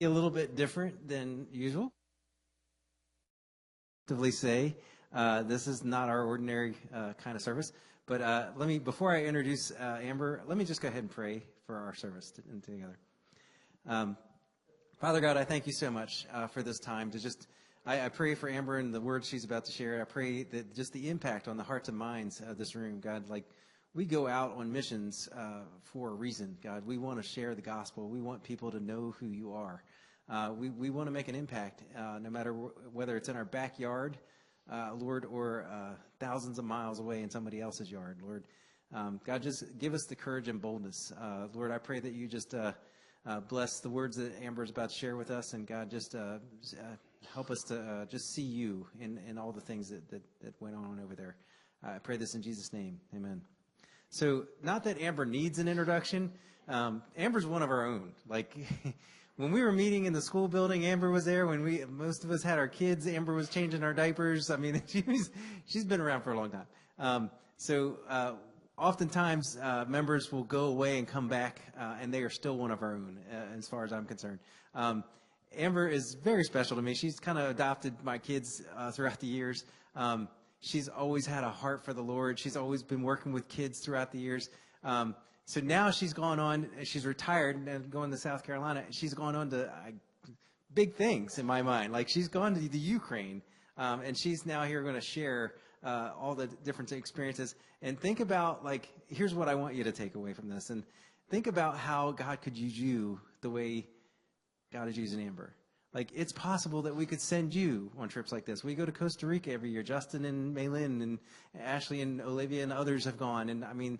A little bit different than usual. Say, this is not our ordinary kind of service, but before I introduce Amber, let me just go ahead and pray for our service together. Father God, I thank you so much for this time to I pray for Amber and the words she's about to share. I pray that just the impact on the hearts and minds of this room, God, like we go out on missions for a reason, God. We want to share the gospel. We want people to know who you are. We want to make an impact, no matter whether it's in our backyard, Lord, or thousands of miles away in somebody else's yard, Lord. God, just give us the courage and boldness. Lord, I pray that you just bless the words that Amber is about to share with us, and God, just help us to just see you in all the things that went on over there. I pray this in Jesus' name. Amen. So, not that Amber needs an introduction. Amber's one of our own. Like, when we were meeting in the school building, Amber was there. When most of us had our kids, Amber was changing our diapers. I mean, she's been around for a long time. Oftentimes, members will go away and come back, and they are still one of our own, as far as I'm concerned. Amber is very special to me. She's kind of adopted my kids throughout the years. She's always had a heart for the Lord. She's always been working with kids throughout the years. So now she's gone on, she's retired and going to South Carolina. She's gone on to big things in my mind. Like she's gone to the Ukraine, and she's now here going to share all the different experiences. And think about, like, here's what I want you to take away from this. And think about how God could use you the way God is using Amber. Like, it's possible that we could send you on trips like this. We go to Costa Rica every year. Justin and Maylin and Ashley and Olivia and others have gone. And, I mean,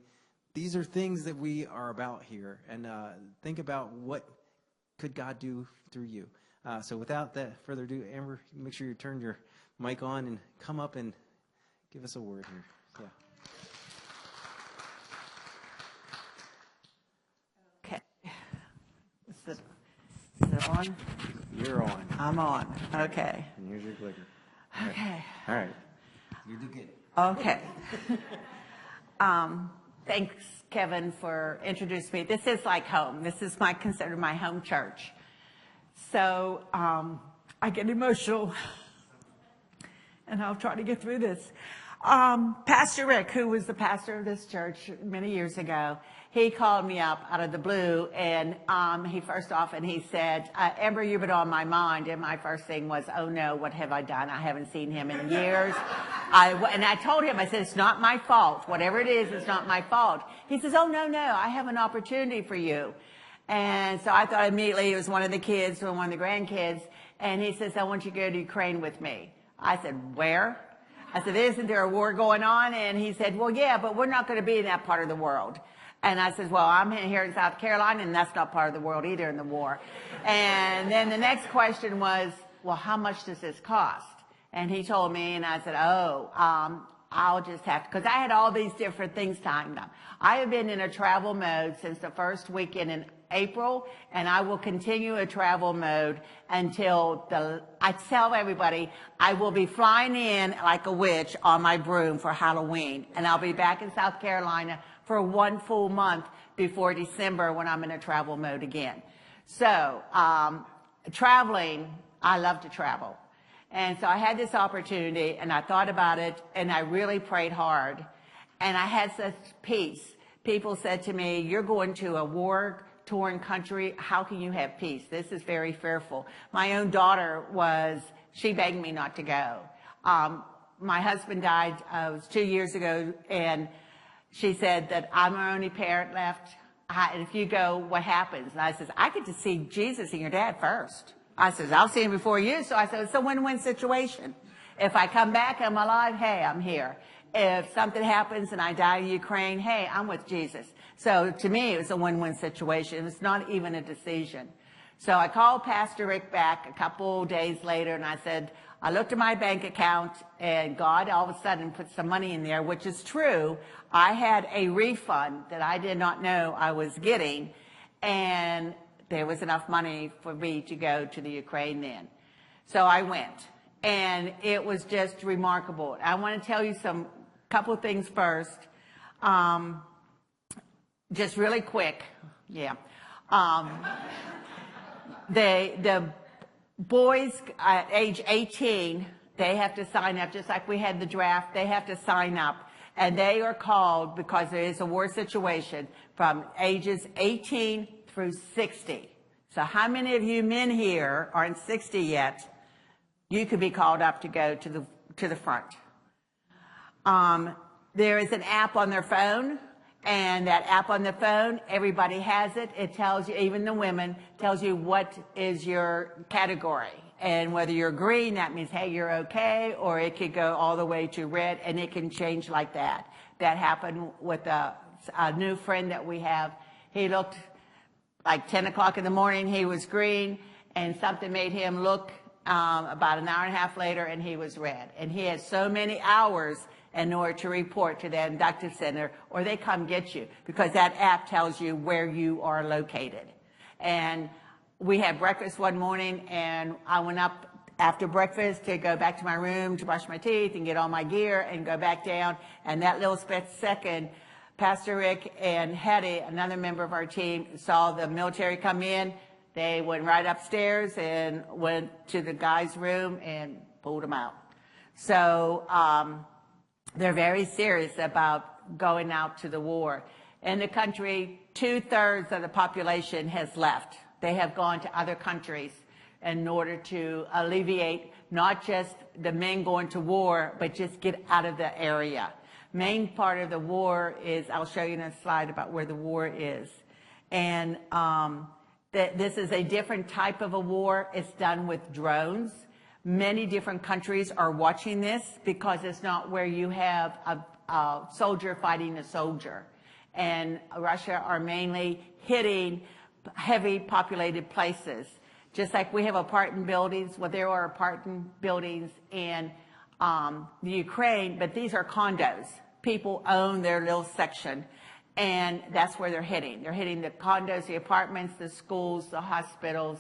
these are things that we are about here. And think about what could God do through you. So without that further ado, Amber, make sure you turn your mic on and come up and give us a word here. Yeah. Okay. Is it on? You're on. I'm on. Okay. And here's your clicker. Okay. All right. You do good. Okay. Thanks, Kevin, for introducing me. This is like home. This is considered my home church. So I get emotional, and I'll try to get through this. Pastor Rick, who was the pastor of this church many years ago, he called me up out of the blue, and he said, Amber, you've been on my mind. And my first thing was, oh no, what have I done? I haven't seen him in years. And I told him, I said, it's not my fault. Whatever it is, it's not my fault. He says, oh no, I have an opportunity for you. And so I thought immediately it was one of the kids or one of the grandkids. And he says, I want you to go to Ukraine with me. I said, where? I said, isn't there a war going on? And he said, well, yeah, but we're not going to be in that part of the world. And I said, well, I'm here in South Carolina, and that's not part of the world either in the war. And then the next question was, well, how much does this cost? And he told me, and I said, I'll just have to, because I had all these different things timed up. I have been in a travel mode since the first weekend in April, and I will continue a travel mode until I tell everybody I will be flying in like a witch on my broom for Halloween, and I'll be back in South Carolina for 1 full month before December when I'm in a travel mode again. So traveling, I love to travel. And so I had this opportunity, and I thought about it, and I really prayed hard, and I had such peace. People said to me, you're going to a war-torn country. How can you have peace? This is very fearful. My own daughter she begged me not to go. My husband died, it was 2 years ago, and she said that I'm her only parent left. And if you go, what happens? And I says, I get to see Jesus and your dad first. I says, I'll see him before you. So I said, it's a win-win situation. If I come back, I'm alive, hey, I'm here. If something happens and I die in Ukraine, hey, I'm with Jesus. So to me, it was a win-win situation. It's not even a decision. So I called Pastor Rick back a couple days later, and I said, I looked at my bank account, and God all of a sudden put some money in there, which is true. I had a refund that I did not know I was getting, and there was enough money for me to go to the Ukraine then. So I went, and it was just remarkable. I want to tell you couple things first, just really quick. Yeah. the boys at age 18, they have to sign up, just like we had the draft, they have to sign up. And they are called, because there is a war situation, from ages 18 through 60. So how many of you men here aren't 60 yet? You could be called up to go to the front. There is an app on their phone, and that app on the phone, everybody has it. It tells you, even the women, tells you what is your category. And whether you're green, that means, hey, you're okay, or it could go all the way to red, and it can change like that. That happened with a new friend that we have. He looked like 10 o'clock in the morning, he was green, and something made him look about an hour and a half later, and he was red. And he had so many hours in order to report to the inductive center, or they come get you, because that app tells you where you are located. And we had breakfast one morning, and I went up after breakfast to go back to my room to brush my teeth and get all my gear and go back down. And that little second, Pastor Rick and Hetty, another member of our team, saw the military come in. They went right upstairs and went to the guy's room and pulled him out. So they're very serious about going out to the war. In the country, 2/3 of the population has left. They have gone to other countries in order to alleviate not just the men going to war, but just get out of the area. Main part of the war is, I'll show you in a slide about where the war is. And this is a different type of a war. It's done with drones. Many different countries are watching this because it's not where you have a soldier fighting a soldier. And Russia are mainly hitting heavy populated places. Just like we have apartment buildings, well, there are apartment buildings in the Ukraine, but these are condos. People own their little section, and that's where they're hitting. They're hitting the condos, the apartments, the schools, the hospitals,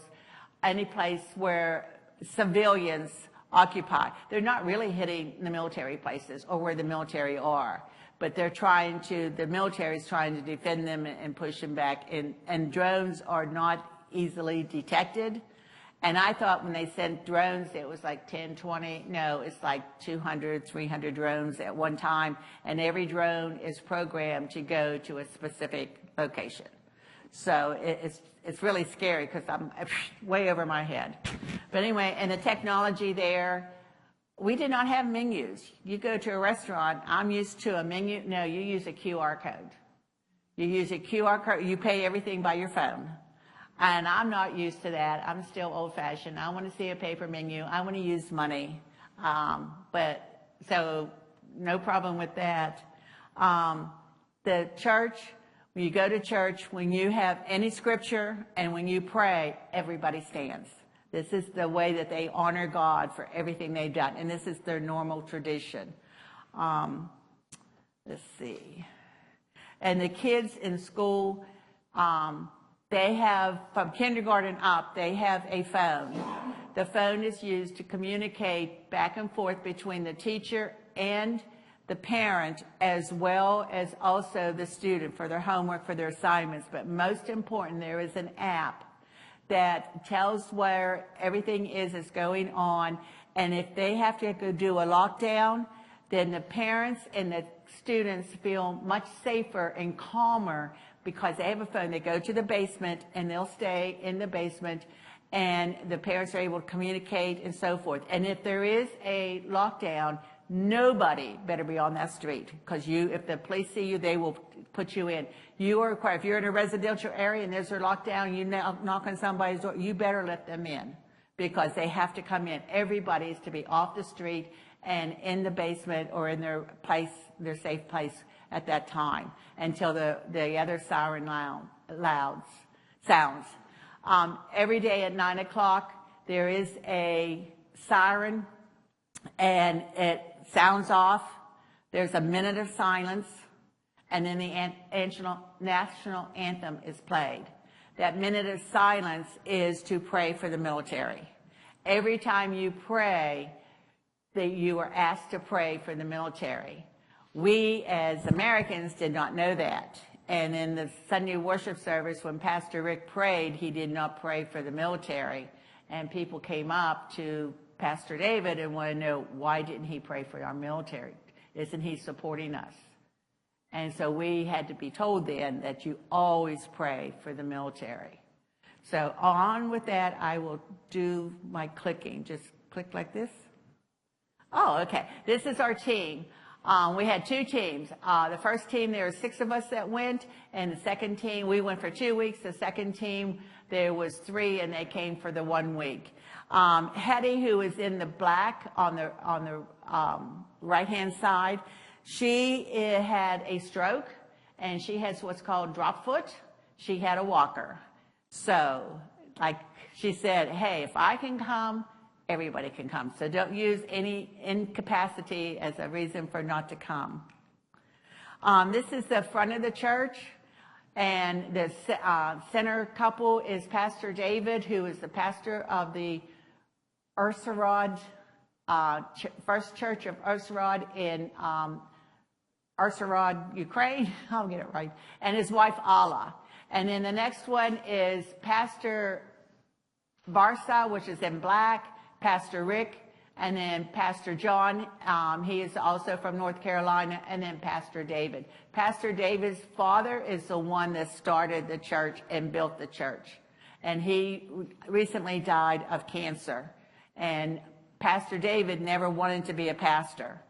any place where civilians occupy. They're not really hitting the military places or where the military are, but they're trying to, the military is trying to defend them and push them back. And drones are not easily detected. And I thought when they sent drones, it was like 10, 20. No, it's like 200, 300 drones at one time. And every drone is programmed to go to a specific location. So it's really scary because I'm way over my head. But anyway, and the technology there, we did not have menus. You go to a restaurant, I'm used to a menu. No, you use a QR code. You use a QR code. You pay everything by your phone. And I'm not used to that. I'm still old-fashioned. I want to see a paper menu. I want to use money. But so no problem with that. The church, when you go to church, when you have any scripture and when you pray, everybody stands. This is the way that they honor God for everything they've done. And this is their normal tradition. Let's see. And the kids in school, they have, from kindergarten up, they have a phone. The phone is used to communicate back and forth between the teacher and the parent, as well as also the student for their homework, for their assignments. But most important, there is an app that tells where everything is going on. And if they have to go do a lockdown, then the parents and the students feel much safer and calmer because they have a phone. They go to the basement and they'll stay in the basement, and the parents are able to communicate and so forth. And if there is a lockdown, nobody better be on that street, because if the police see you, they will put you in. You are required, if you're in a residential area and there's a lockdown, you knock on somebody's door, you better let them in, because they have to come in. Everybody is to be off the street and in the basement or in their place, their safe place at that time, until the other siren sounds. Every day at 9 o'clock, there is a siren, and it sounds off. There's a minute of silence, and then the national anthem is played. That minute of silence is to pray for the military. Every time you pray, that you are asked to pray for the military. We, as Americans, did not know that. And in the Sunday worship service, when Pastor Rick prayed, he did not pray for the military. And people came up to Pastor David and wanted to know, why didn't he pray for our military? Isn't he supporting us? And so we had to be told then that you always pray for the military. So on with that, I will do my clicking. Just click like this. Oh, okay. This is our team. We had two teams. The first team, there were 6 of us that went, and the second team, we went for 2 weeks. The second team, there was 3, and they came for the 1 week. Hetty, who is in the black on the right-hand side, she had a stroke, and she has what's called drop foot. She had a walker. So, like she said, hey, if I can come, everybody can come. So don't use any incapacity as a reason for not to come. This is the front of the church, and the center couple is Pastor David, who is the pastor of the Ursarod, First Church of Ursarod in Ursarod, Ukraine. I'll get it right. And his wife, Alla. And then the next one is Pastor Barsa, which is in black, Pastor Rick, and then Pastor John. He is also from North Carolina, and then Pastor David. Pastor David's father is the one that started the church and built the church. And he recently died of cancer. And Pastor David never wanted to be a pastor.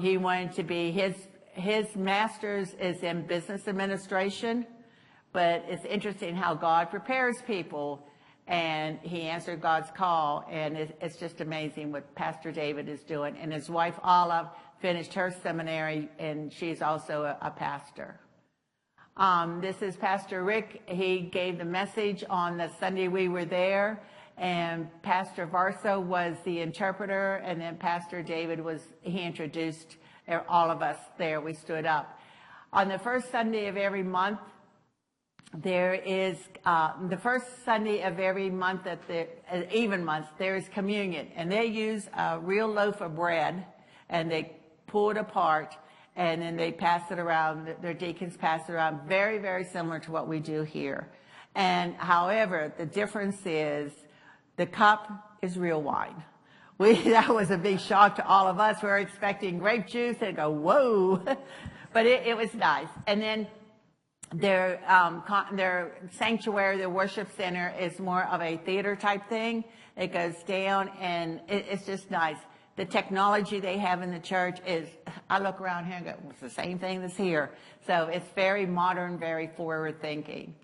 He wanted to be, his master's is in business administration, but it's interesting how God prepares people, and he answered God's call, and it's just amazing what Pastor David is doing. And his wife, Olive, finished her seminary, and she's also a pastor. This is Pastor Rick. He gave the message on the Sunday we were there, and Pastor Varso was the interpreter, and then Pastor David he introduced all of us there. We stood up. On the first Sunday of every month, there is, the first Sunday of every month, even months, there is communion. And they use a real loaf of bread, and they pull it apart, and then they pass it around. Their deacons pass it around, very, very similar to what we do here. And however, the difference is the cup is real wine. That was a big shock to all of us. We were expecting grape juice and go, whoa. But it was nice. And then their sanctuary, their worship center is more of a theater type thing. It goes down, and it's just nice. The technology they have in the church is, I look around here and go, it's the same thing that's here. So it's very modern, very forward thinking.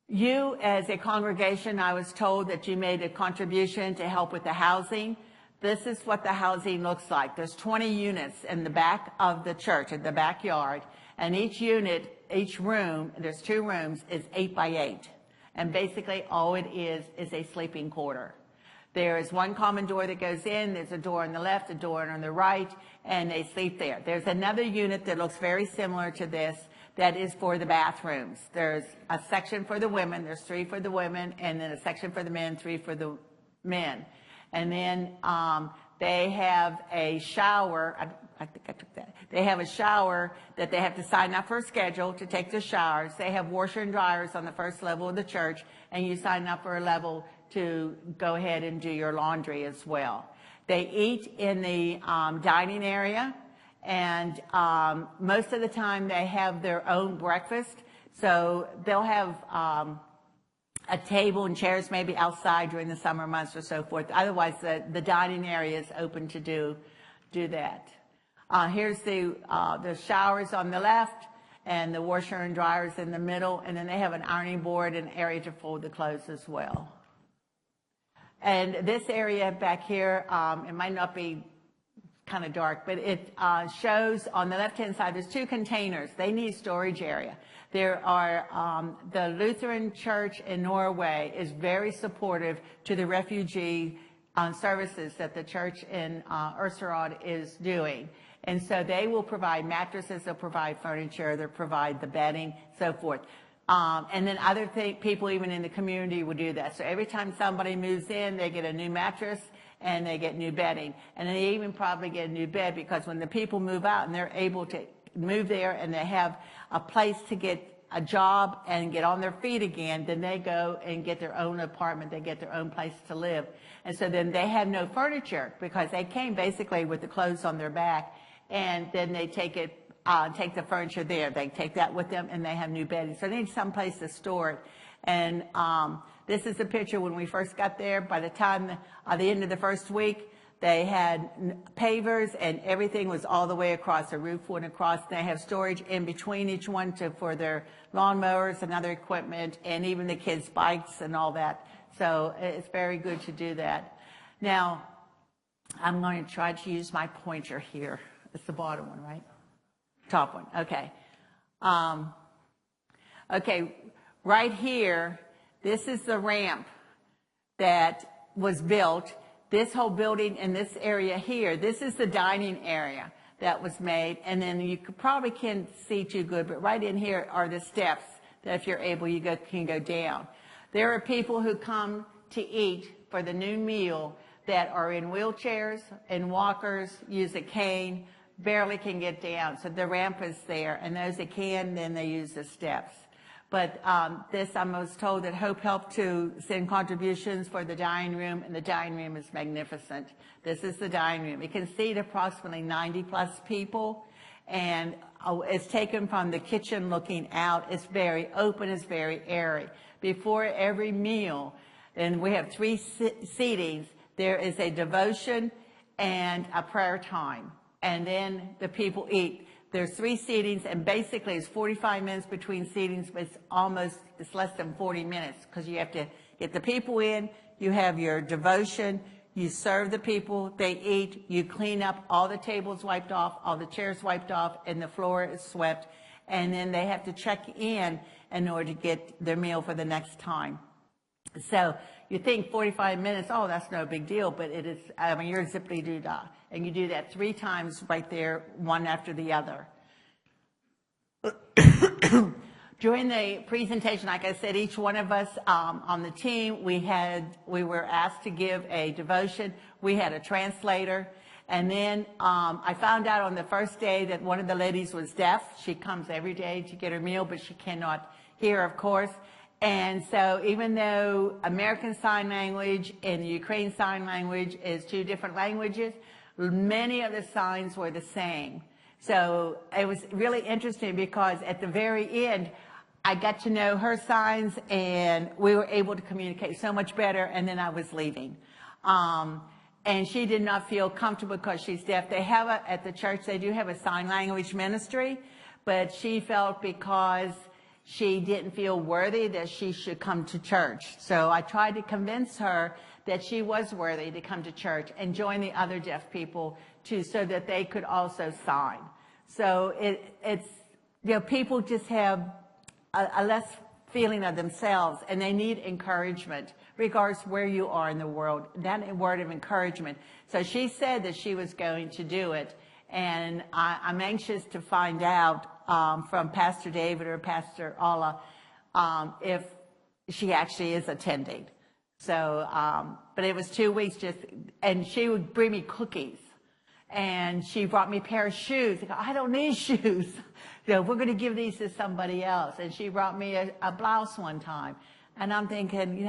You, as a congregation, I was told that you made a contribution to help with the housing. This is what the housing looks like. There's 20 units in the back of the church, in the backyard. And each unit, each room, there's 2 rooms, is 8 by 8. And basically all it is a sleeping quarter. There is one common door that goes in, there's a door on the left, a door on the right, and they sleep there. There's another unit that looks very similar to this that is for the bathrooms. There's a section for the women, there's 3 for the women, and then a section for the men, 3 for the men. And then they have a shower. I think I took that. They have a shower that they have to sign up for a schedule to take the showers. They have washer and dryers on the first level of the church, and you sign up for a level to go ahead and do your laundry as well. They eat in the dining area, and most of the time they have their own breakfast. So they'll have a table and chairs maybe outside during the summer months or so forth. Otherwise, the dining area is open to do that. Here's the showers on the left, and the washer and dryers in the middle, and then they have an ironing board and area to fold the clothes as well. And this area back here, it might not be kind of dark, but it shows on the left-hand side, there's 2 containers. They need storage area. There are, the Lutheran Church in Norway is very supportive to the refugee services that the church in Ursarod is doing. And so they will provide mattresses, they'll provide furniture, they'll provide the bedding, so forth. And then other people even in the community will do that. So every time somebody moves in, they get a new mattress and they get new bedding. And they even probably get a new bed, because when the people move out and they're able to move there and they have a place to get a job and get on their feet again, then they go and get their own apartment, they get their own place to live. And so then they have no furniture because they came basically with the clothes on their back, and then they take the furniture there. They take that with them and they have new bedding. So they need some place to store it. And this is a picture when we first got there. By the time, the end of the first week, they had pavers and everything was all the way across. The roof went across. They have storage in between each one for their lawnmowers and other equipment, and even the kids' bikes and all that. So it's very good to do that. Now, I'm going to try to use my pointer here. It's the bottom one, right? Top one. Okay. Okay. Right here, this is the ramp that was built. This whole building in this area here, this is the dining area that was made. And then you probably can't see too good, but right in here are the steps that if you're able, you can go down. There are people who come to eat for the noon meal that are in wheelchairs and walkers, use a cane, barely can get down. So the ramp is there. And those that can, then they use the steps. But I was told that Hope helped to send contributions for the dining room, and the dining room is magnificent. This is the dining room. It can seat approximately 90-plus people, and it's taken from the kitchen looking out. It's very open. It's very airy. Before every meal, and we have 3 seatings, there is a devotion and a prayer time, and then the people eat. There's 3 seatings, and basically it's 45 minutes between seatings, but it's less than 40 minutes because you have to get the people in, you have your devotion, you serve the people, they eat, you clean up, all the tables wiped off, all the chairs wiped off, and the floor is swept, and then they have to check in order to get their meal for the next time. So you think 45 minutes, oh, that's no big deal, but it is, you're zippity-doo-dah. And you do that 3 times right there, one after the other. During the presentation, like I said, each one of us on the team, we were asked to give a devotion. We had a translator. And then I found out on the first day that one of the ladies was deaf. She comes every day to get her meal, but she cannot hear, of course. And so even though American Sign Language and the Ukraine Sign Language is 2 different languages, many of the signs were the same. So it was really interesting because at the very end, I got to know her signs and we were able to communicate so much better, and then I was leaving. And she did not feel comfortable because she's deaf. They have at the church, they do have a sign language ministry, but she felt because she didn't feel worthy that she should come to church. So I tried to convince her that she was worthy to come to church and join the other deaf people too, so that they could also sign. So it's, people just have a less feeling of themselves, and they need encouragement, regardless where you are in the world, that word of encouragement. So she said that she was going to do it, and I'm anxious to find out from Pastor David or Pastor Allah if she actually is attending. So, but it was 2 weeks and she would bring me cookies, and she brought me a pair of shoes. I go, I don't need shoes. We're going to give these to somebody else. And she brought me a blouse one time, and I'm thinking,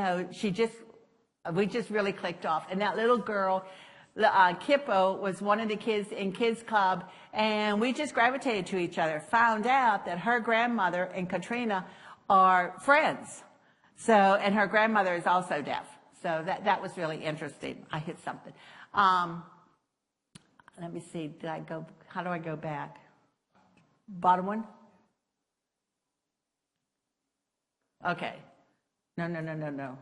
we just really clicked off. And that little girl, Kippo, was one of the kids in Kids Club, and we just gravitated to each other. Found out that her grandmother and Katrina are friends. So, and her grandmother is also deaf. So that was really interesting. I hit something. Let me see. How do I go back? Bottom one? Okay. No.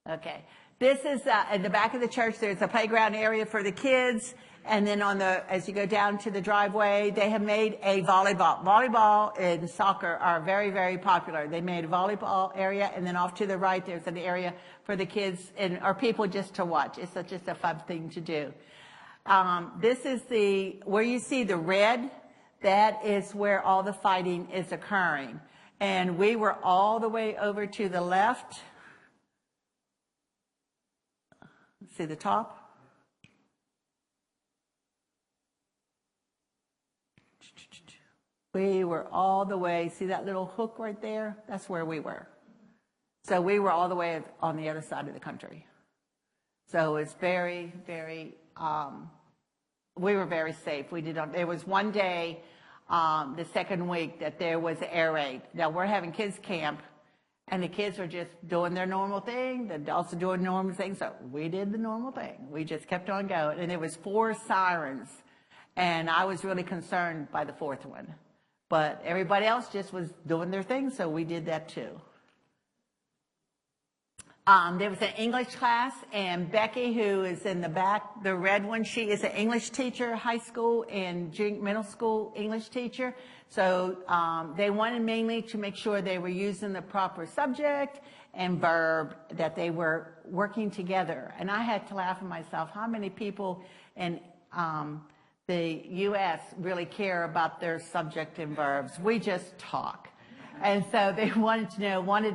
Okay. This is in the back of the church. There's a playground area for the kids. And then as you go down to the driveway, they have made a volleyball. Volleyball and soccer are very, very popular. They made a volleyball area, and then off to the right, there's an area for the kids or people just to watch. It's just a fun thing to do. This is where you see the red, that is where all the fighting is occurring. And we were all the way over to the left. See the top? We were all the way, see that little hook right there? That's where we were. So we were all the way on the other side of the country. So it's very, very, we were very safe. There was one day, the second week, that there was an air raid. Now we're having kids camp, and the kids are just doing their normal thing. The adults are doing normal things. So we did the normal thing. We just kept on going. And there was 4 sirens. And I was really concerned by the 4th one. But everybody else just was doing their thing, so we did that too. There was an English class, and Becky, who is in the back, the red one, she is an English teacher, high school and middle school English teacher. So they wanted mainly to make sure they were using the proper subject and verb, that they were working together. And I had to laugh at myself, how many people in the U.S. really care about their subject and verbs? We just talk. And so they wanted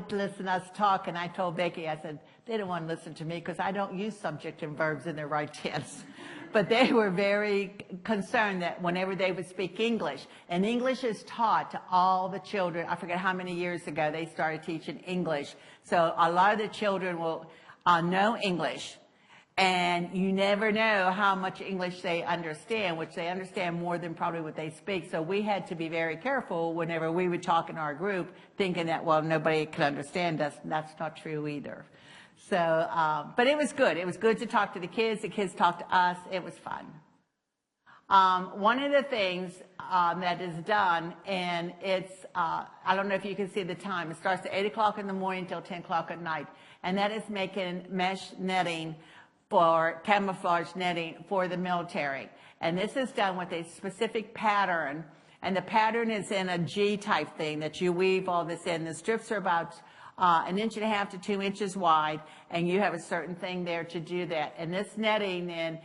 to listen to us talk, and I told Becky, I said, they don't want to listen to me because I don't use subject and verbs in the right tense. But they were very concerned that whenever they would speak English, and English is taught to all the children, I forget how many years ago they started teaching English. So a lot of the children will know English. And you never know how much English they understand, which they understand more than probably what they speak. So we had to be very careful whenever we would talk in our group, thinking that, well, nobody could understand us. That's not true either. So, but it was good. It was good to talk to the kids. The kids talked to us. It was fun. One of the things that is done, and it's, I don't know if you can see the time. It starts at 8 o'clock in the morning until 10 o'clock at night. And that is making mesh netting for camouflage netting for the military. And this is done with a specific pattern. And the pattern is in a G type thing that you weave all this in. The strips are about 1.5 inches to 2 inches wide, and you have a certain thing there to do that. And this netting then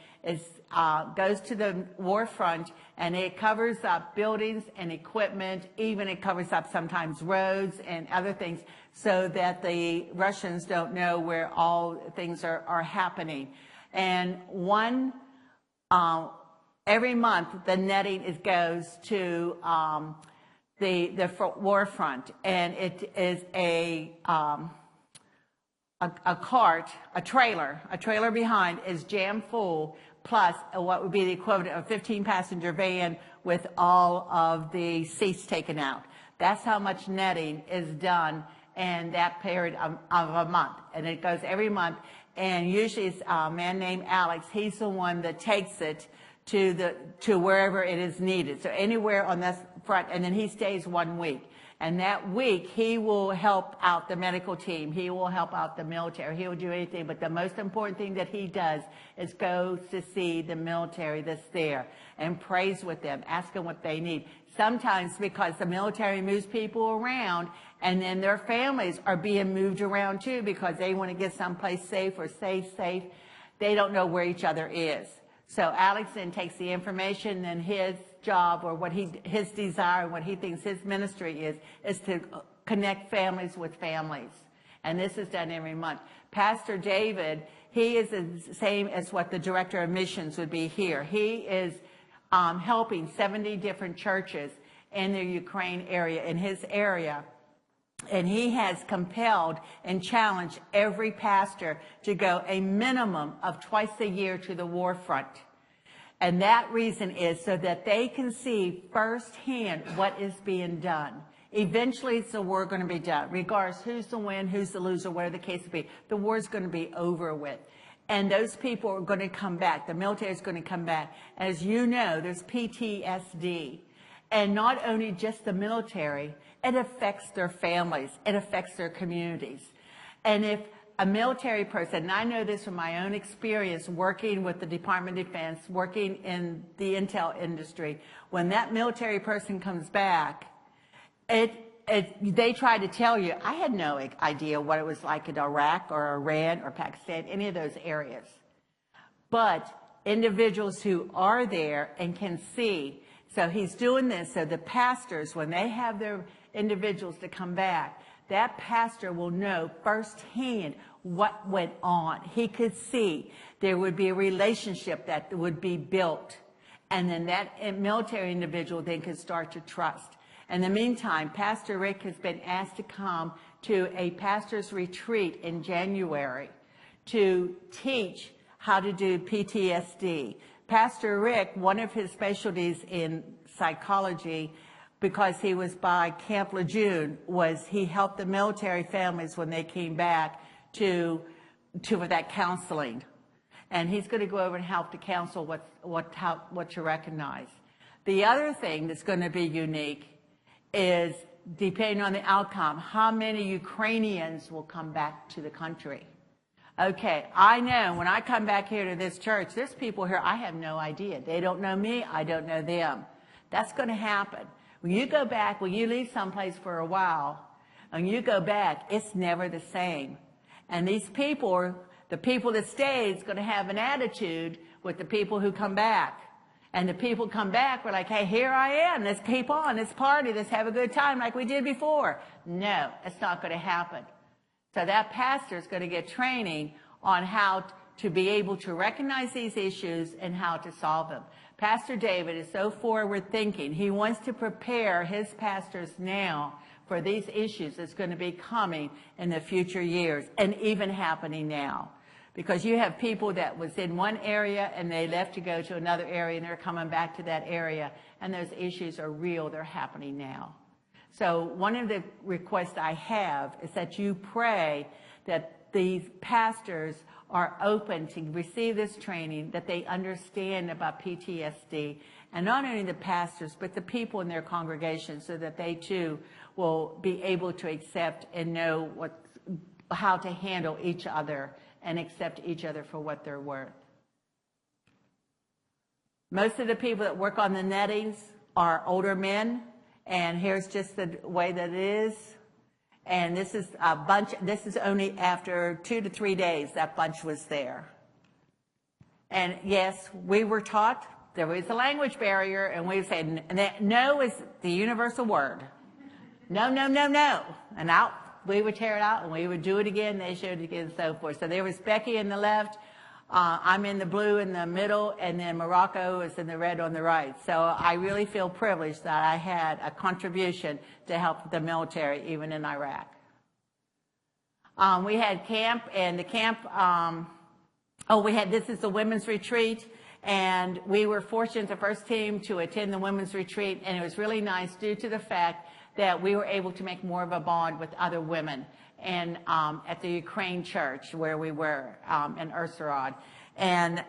goes to the war front, and it covers up buildings and equipment. Even it covers up sometimes roads and other things, so that the Russians don't know where all things are happening. And every month the netting goes to the war front, and it is a cart, a trailer behind is jammed full, plus what would be the equivalent of a 15-passenger van with all of the seats taken out. That's how much netting is done in that period of a month. And it goes every month. And usually it's a man named Alex. He's the one that takes it to wherever it is needed. So anywhere on this front, and then he stays 1 week. And that week, he will help out the medical team. He will help out the military. He will do anything. But the most important thing that he does is go to see the military that's there and prays with them, ask them what they need. Sometimes because the military moves people around, and then their families are being moved around too because they want to get someplace safe or stay safe. They don't know where each other is. So Alex then takes the information, and his job, or his desire, what he thinks his ministry is to connect families with families. And this is done every month. Pastor David, he is the same as what the director of missions would be here. He is helping 70 different churches in the Ukraine area, in his area. And he has compelled and challenged every pastor to go a minimum of twice a year to the war front. And that reason is so that they can see firsthand what is being done. Eventually, the war is going to be done, regardless who's the win, who's the loser, whatever the case may be. The war is going to be over with. And those people are going to come back. The military is going to come back. As you know, there's PTSD. And not only just the military, it affects their families. It affects their communities. And if a military person, and I know this from my own experience working with the Department of Defense, working in the intel industry, when that military person comes back, they try to tell you, I had no idea what it was like in Iraq or Iran or Pakistan, any of those areas. But individuals who are there and can see, so he's doing this so the pastors, when they have their individuals to come back, that pastor will know firsthand what went on. He could see there would be a relationship that would be built. And then that military individual then could start to trust. In the meantime, Pastor Rick has been asked to come to a pastor's retreat in January to teach how to do PTSD. Pastor Rick, one of his specialties in psychology, because he was by Camp Lejeune, was he helped the military families when they came back to that counseling. And he's going to go over and help to counsel what to recognize. The other thing that's going to be unique is, depending on the outcome, how many Ukrainians will come back to the country. Okay, I know when I come back here to this church, there's people here, I have no idea. They don't know me, I don't know them. That's going to happen. When you go back, when you leave someplace for a while, and you go back, it's never the same. And these people, the people that stay, is going to have an attitude with the people who come back. And the people come back, we're like, hey, here I am, let's keep on, let's party, let's have a good time like we did before. No, it's not going to happen. So that pastor is going to get training on how to be able to recognize these issues and how to solve them. Pastor David is so forward thinking. He wants to prepare his pastors now for these issues that's going to be coming in the future years and even happening now. Because you have people that was in one area and they left to go to another area and they're coming back to that area, and those issues are real, they're happening now. So one of the requests I have is that you pray that these pastors are open to receive this training, that they understand about PTSD, and not only the pastors, but the people in their congregation, so that they too will be able to accept and know how to handle each other and accept each other for what they're worth. Most of the people that work on the nettings are older men, and here's just the way that it is. And this is a bunch, this is only after 2 to 3 days that bunch was there. And yes, we were taught there was a language barrier, and we said, no is the universal word. No, no, no, no. And out, we would tear it out, and we would do it again, they showed it again, and so forth. So there was Becky in the left, I'm in the blue in the middle, and then Morocco is in the red on the right. So I really feel privileged that I had a contribution to help the military, even in Iraq. We had camp, and the camp, this is the women's retreat, and we were fortunate, the first team, to attend the women's retreat, and it was really nice due to the fact that we were able to make more of a bond with other women. And at the Ukraine church where we were in Ursarod. And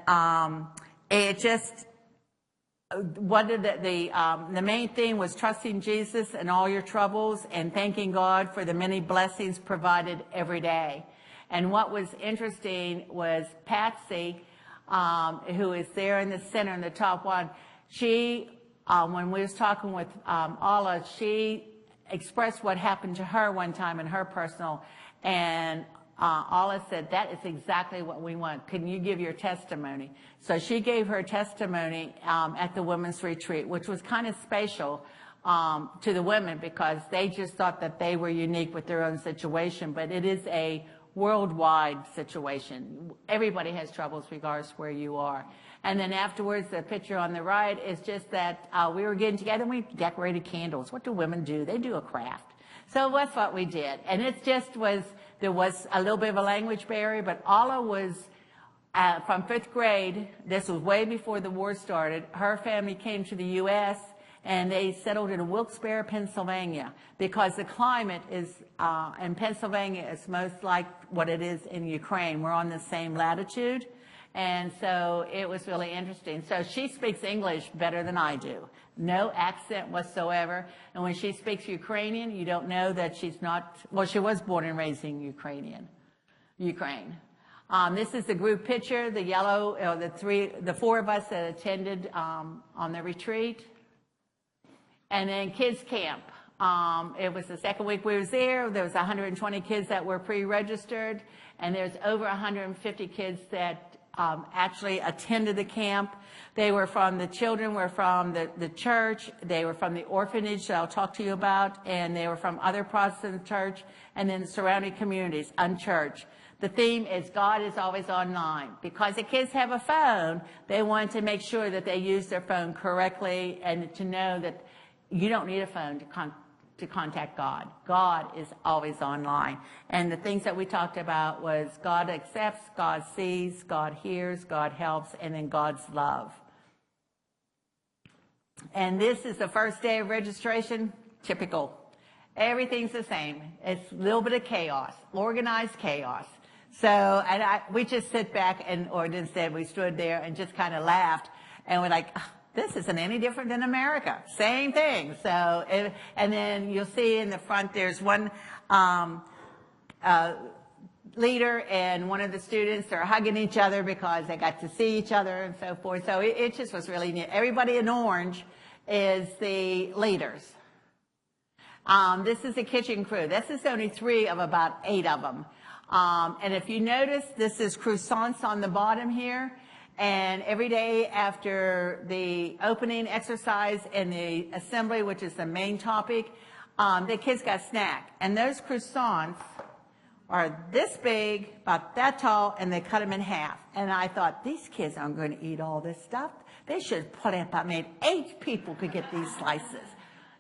it just, one of the main thing was trusting Jesus in all your troubles and thanking God for the many blessings provided every day. And what was interesting was Patsy, who is there in the center in the top one, she, when we was talking with Alla, she expressed what happened to her one time in her personal, and Alla said, that is exactly what we want. Can you give your testimony? So she gave her testimony at the women's retreat, which was kind of special to the women, because they just thought that they were unique with their own situation, but it is a worldwide situation. Everybody has troubles regardless where you are. And then afterwards, the picture on the right is just that we were getting together and we decorated candles. What do women do? They do a craft. So that's what we did. And it just was, there was a little bit of a language barrier, but Alla was from 5th grade. This was way before the war started. Her family came to the U.S. and they settled in Wilkes-Barre, Pennsylvania, because the climate is in Pennsylvania is most like what it is in Ukraine. We're on the same latitude. And so it was really interesting. So she speaks English better than I do. No accent whatsoever. And when she speaks Ukrainian, you don't know that she's not, well, she was born and raised in Ukraine. This is the group picture, the yellow, the 4 of us that attended on the retreat. And then kids camp. It was the second week we was there. There was 120 kids that were pre-registered, and there's over 150 kids that actually attended the camp. They were from, the children were from the church, they were from the orphanage that I'll talk to you about, and they were from other Protestant church, and then the surrounding communities, unchurched. The theme is God is always online. Because the kids have a phone, they want to make sure that they use their phone correctly and to know that you don't need a phone to contact God. God is always online. And the things that we talked about was God accepts, God sees, God hears, God helps, and then God's love. And this is the first day of registration. Typical. Everything's the same. It's a little bit of chaos, organized chaos. So, we just sit back or instead we stood there and just kind of laughed. And we're like, this isn't any different than America. Same thing. So, and then you'll see in the front there's one leader and one of the students are hugging each other because they got to see each other and so forth. So it just was really neat. Everybody in orange is the leaders. This is the kitchen crew. This is only 3 of about 8 of them. And if you notice, this is croissants on the bottom here. And every day after the opening exercise and the assembly, which is the main topic, the kids got a snack. And those croissants are this big, about that tall, and they cut them in half. And I thought, these kids aren't going to eat all this stuff. They should put up, 8 people could get these slices.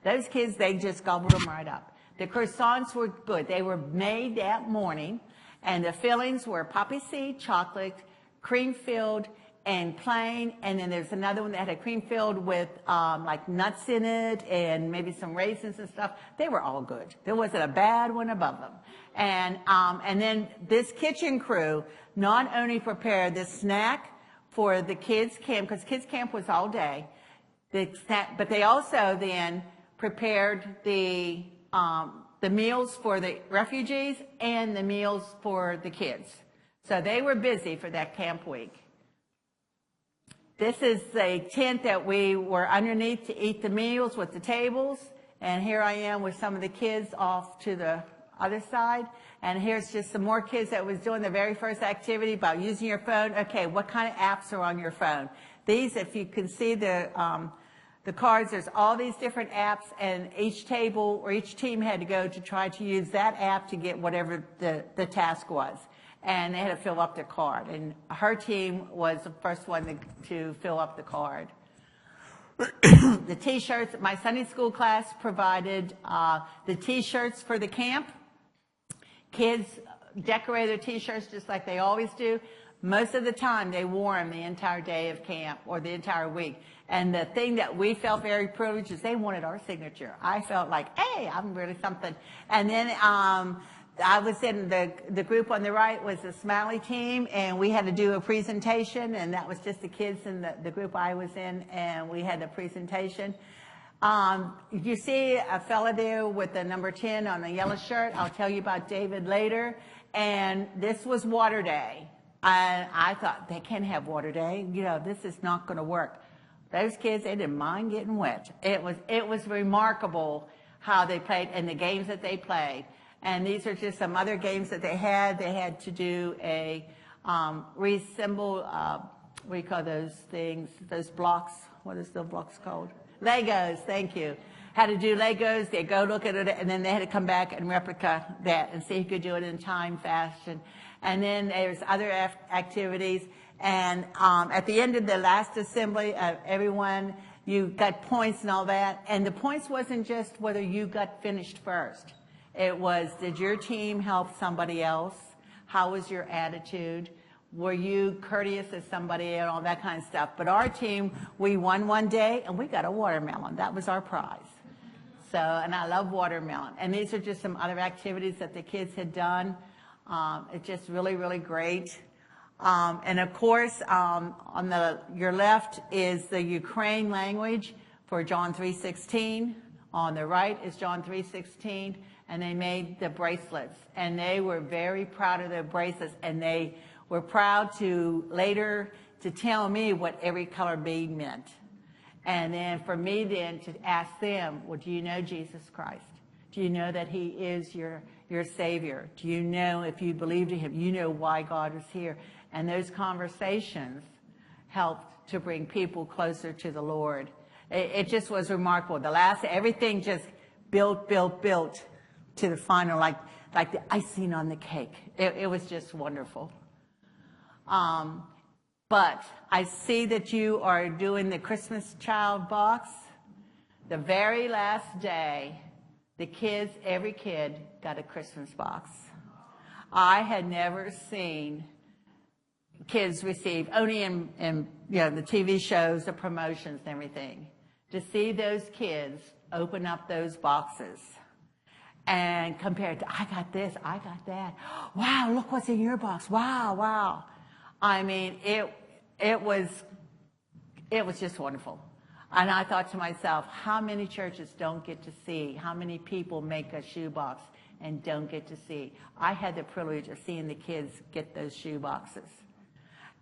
Those kids, they just gobbled them right up. The croissants were good. They were made that morning, and the fillings were poppy seed, chocolate, cream-filled, and plain, and then there's another one that had a cream filled with like nuts in it and maybe some raisins and stuff. They were all good. There wasn't a bad one above them. And then this kitchen crew not only prepared this snack for the kids' camp, because kids' camp was all day, but they also then prepared the meals for the refugees and the meals for the kids. So they were busy for that camp week. This is the tent that we were underneath to eat the meals with the tables. And here I am with some of the kids off to the other side. And here's just some more kids that was doing the very first activity about using your phone. Okay, what kind of apps are on your phone? These, if you can see the cards, there's all these different apps, and each table or each team had to go to try to use that app to get whatever the task was. And they had to fill up their card. And her team was the first one to fill up the card. The T-shirts, my Sunday school class provided the T-shirts for the camp. Kids decorated their T-shirts just like they always do. Most of the time, they wore them the entire day of camp or the entire week. And the thing that we felt very privileged is they wanted our signature. I felt like, hey, I'm really something. And then I was in the group on the right was the Smiley team, and we had to do a presentation, and that was just the kids in the group I was in, and we had a presentation. You see a fella there with the number 10 on the yellow shirt. I'll tell you about David later. And this was water day. And I thought, they can't have water day. You know, this is not going to work. Those kids, they didn't mind getting wet. It was remarkable how they played and the games that they played. And these are just some other games that they had. They had to do a reassemble, what do you call those things, those blocks? What is the blocks called? Legos, thank you. Had to do Legos. They go look at it, and then they had to come back and replica that and see if you could do it in time fashion. And then there's other activities. And at the end of the last assembly, everyone, you got points and all that. And the points wasn't just whether you got finished first. It was, did your team help somebody else? How was your attitude? Were you courteous to somebody and all that kind of stuff? But our team, we won one day, and we got a watermelon. That was our prize. So, and I love watermelon. And these are just some other activities that the kids had done. It's just really, really great. And of course, on your left is the Ukraine language for John 3:16. On the right is John 3:16. And they made the bracelets. And they were very proud of their bracelets. And they were proud to later to tell me what every color bead meant. And then for me then to ask them, well, do you know Jesus Christ? Do you know that he is your Savior? Do you know if you believe in him, you know why God is here? And those conversations helped to bring people closer to the Lord. It just was remarkable. Everything just built to the final, like the icing on the cake. It was just wonderful. But I see that you are doing the Christmas child box. The very last day, the kids, every kid got a Christmas box. I had never seen kids receive, only in the TV shows, the promotions and everything, to see those kids open up those boxes and compared to, I got this, I got that. Wow, look what's in your box. Wow, wow. I mean, it was just wonderful. And I thought to myself, how many churches don't get to see, how many people make a shoebox and don't get to see. I had the privilege of seeing the kids get those shoe boxes.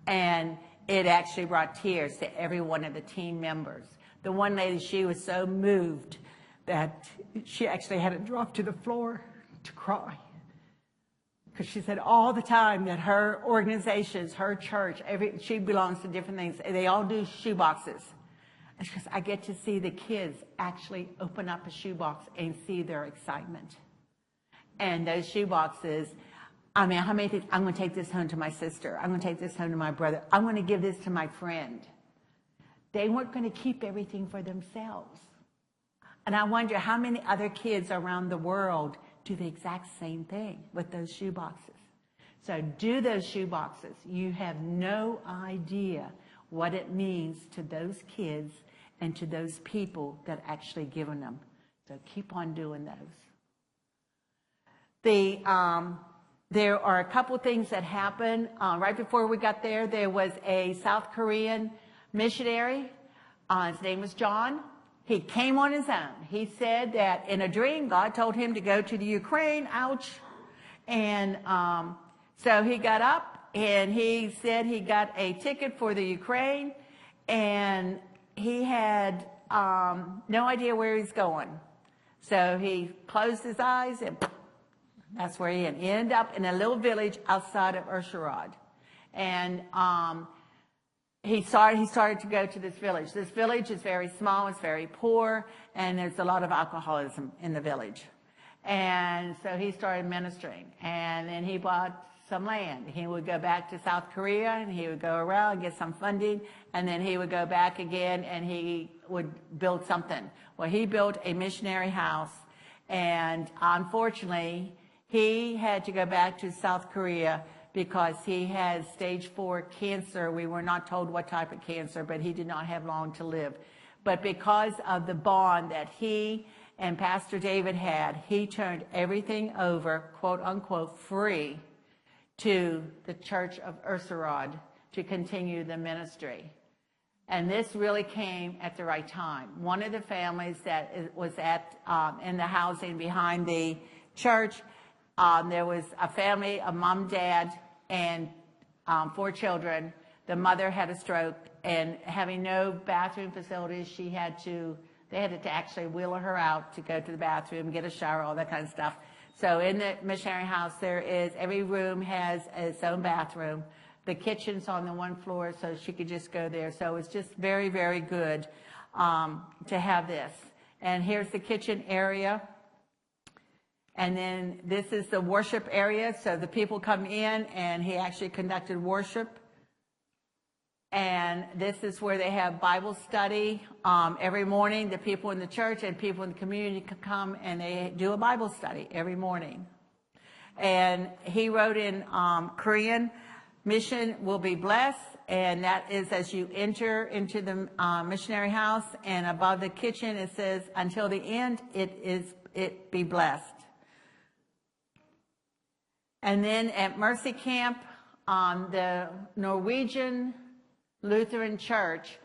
And it actually brought tears to every one of the team members. The one lady, she was so moved that she actually had to drop to the floor to cry. Because she said all the time that her organizations, her church, she belongs to different things. They all do shoe boxes. And she goes, I get to see the kids actually open up a shoebox and see their excitement. And those shoe boxes, I mean, how many things? I'm going to take this home to my sister. I'm going to take this home to my brother. I'm going to give this to my friend. They weren't going to keep everything for themselves. And I wonder how many other kids around the world do the exact same thing with those shoe boxes. So do those shoe boxes. You have no idea what it means to those kids and to those people that actually given them. So keep on doing those. There are a couple things that happened. Right before we got there, there was a South Korean missionary. His name was John. He came on his own. He said that in a dream, God told him to go to the Ukraine. Ouch. And so he got up and he said he got a ticket for the Ukraine. And he had no idea where he's going. So he closed his eyes and that's where he ended up in a little village outside of Ursharod. And he started to go to this village. This village is very small, it's very poor, and there's a lot of alcoholism in the village. And so he started ministering. And then he bought some land. He would go back to South Korea, and he would go around and get some funding, and then he would go back again, and he would build something. Well, he built a missionary house, and unfortunately, he had to go back to South Korea because he had stage 4 cancer. We were not told what type of cancer, but he did not have long to live. But because of the bond that he and Pastor David had, he turned everything over, quote unquote, free to the Church of Ursharod to continue the ministry. And this really came at the right time. One of the families that was in the housing behind the church, there was a family, a mom, dad, and 4 children. The mother had a stroke, and having no bathroom facilities, they had to actually wheel her out to go to the bathroom, get a shower, all that kind of stuff. So in the missionary house, every room has its own bathroom. The kitchen's on the one floor, so she could just go there. So it's just very, very good to have this. And here's the kitchen area. And then this is the worship area. So the people come in, and he actually conducted worship. And this is where they have Bible study every morning. The people in the church and people in the community can come, and they do a Bible study every morning. And he wrote in Korean, mission will be blessed. And that is as you enter into the missionary house. And above the kitchen, it says, until the end, it be blessed. And then at Mercy Camp, the Norwegian Lutheran Church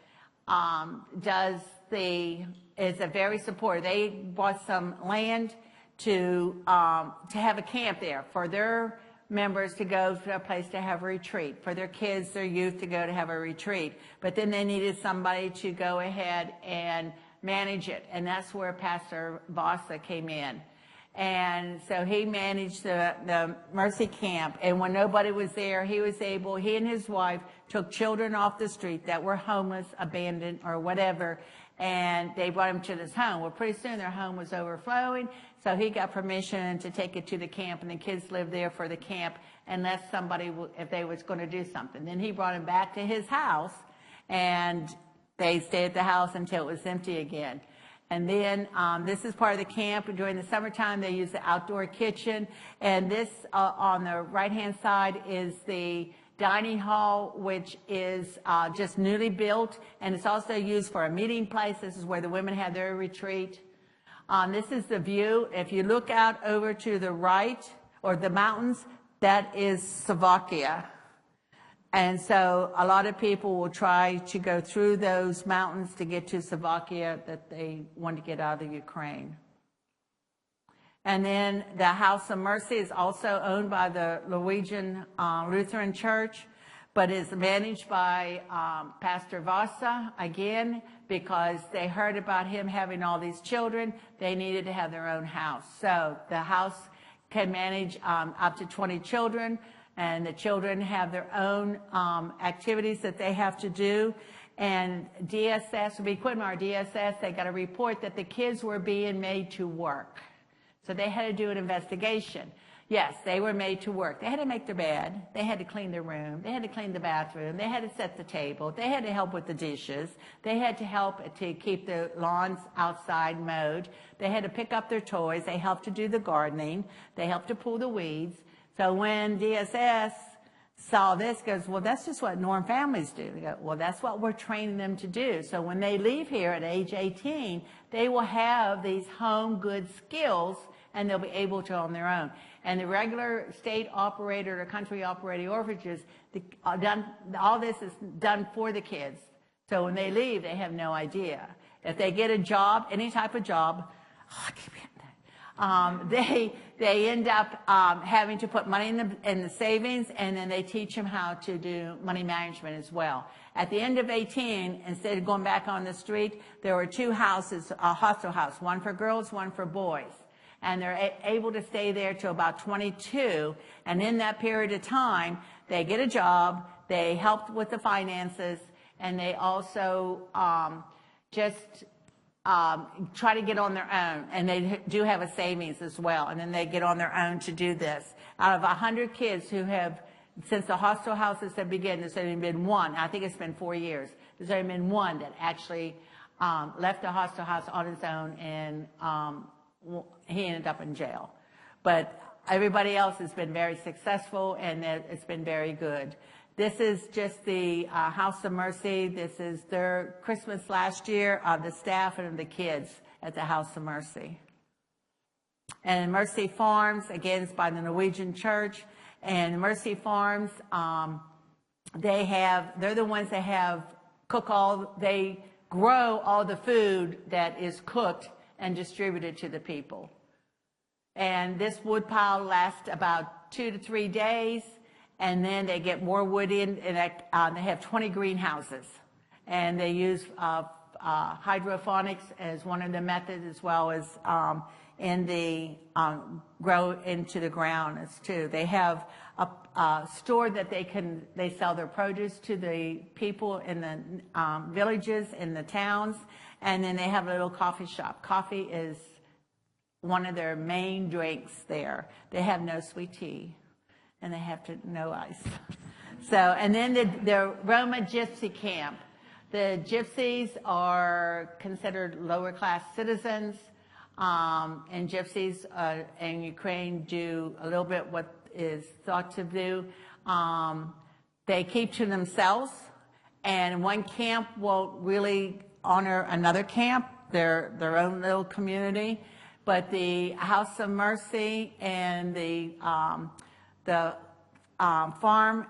is a very supportive. They bought some land to have a camp there for their members to go to a place to have a retreat, for their kids, their youth to go to have a retreat. But then they needed somebody to go ahead and manage it, and that's where Pastor Vasa came in. And so he managed the Mercy Camp. And when nobody was there, he and his wife took children off the street that were homeless, abandoned, or whatever, and they brought them to this home. Well, pretty soon their home was overflowing, so he got permission to take it to the camp, and the kids lived there for the camp unless if they was going to do something. Then he brought them back to his house, and they stayed at the house until it was empty again. And then this is part of the camp. During the summertime, they use the outdoor kitchen. And this on the right-hand side is the dining hall, which is just newly built. And it's also used for a meeting place. This is where the women have their retreat. This is the view. If you look out over to the right, or the mountains, that is Slovakia. And so a lot of people will try to go through those mountains to get to Slovakia that they want to get out of Ukraine. And then the House of Mercy is also owned by the Norwegian Lutheran Church, but is managed by Pastor Vasa, again, because they heard about him having all these children. They needed to have their own house. So the house can manage up to 20 children. And the children have their own activities that they have to do. And DSS, we quit our DSS, they got a report that the kids were being made to work. So they had to do an investigation. Yes, they were made to work. They had to make their bed. They had to clean their room. They had to clean the bathroom. They had to set the table. They had to help with the dishes. They had to help to keep the lawns outside mowed. They had to pick up their toys. They helped to do the gardening. They helped to pull the weeds. So when DSS saw this, goes, well, that's just what norm families do. They go, well, that's what we're training them to do. So when they leave here at age 18, they will have these home good skills, and they'll be able to on their own. And the regular state operated or country operated orphanages, all this is done for the kids. So when they leave, they have no idea. If they get a job, any type of job, they end up having to put money in the savings, and then they teach them how to do money management as well. At the end of 18, instead of going back on the street, there were 2 houses, a hostel house, one for girls, one for boys. And they're able to stay there till about 22. And in that period of time, they get a job, they help with the finances, and they also try to get on their own, and they do have a savings as well, and then they get on their own to do this. Out of 100 kids who have, since the hostel houses have begun, there's only been one, I think it's been 4 years, there's only been one that actually left the hostel house on his own, and he ended up in jail. But everybody else has been very successful, and it's been very good. This is just the House of Mercy. This is their Christmas last year of the staff and the kids at the House of Mercy. And Mercy Farms, again, is by the Norwegian Church. And Mercy Farms, they're the ones that they grow all the food that is cooked and distributed to the people. And this wood pile lasts about 2 to 3 days. And then they get more wood in, and they have 20 greenhouses. And they use hydroponics as one of the methods, as well as grow into the ground as too. They have a store that they sell their produce to the people in the villages, in the towns. And then they have a little coffee shop. Coffee is one of their main drinks there. They have no sweet tea. And they have no ice. So, and then the Roma Gypsy Camp. The Gypsies are considered lower class citizens, and Gypsies in Ukraine do a little bit what is thought to do. They keep to themselves, and one camp won't really honor another camp, their own little community. But the House of Mercy and the farm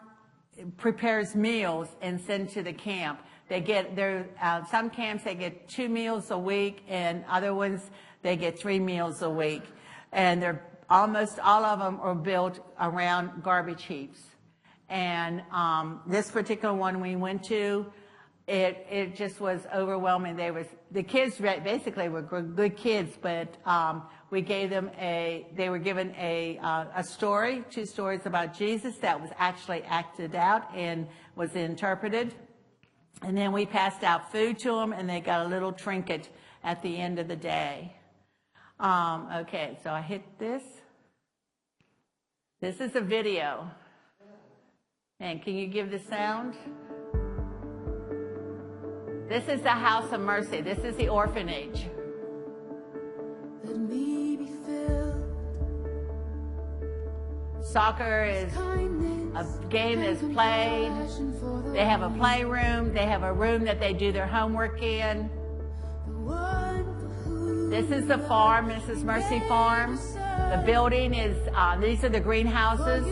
prepares meals and sends to the camp. They get some camps they get 2 meals a week, and other ones they get 3 meals a week. And they're almost all of them are built around garbage heaps. And this particular one we went to, it just was overwhelming. The kids basically were good kids, but we gave them they were given a story, 2 stories about Jesus that was actually acted out and was interpreted. And then we passed out food to them, and they got a little trinket at the end of the day. Okay, so I hit this. This is a video. And can you give the sound? This is the House of Mercy. This is the orphanage. Soccer is a game that's played. They have a playroom. They have a room that they do their homework in. This is the farm. This is Mercy Farm. The building is, these are the greenhouses.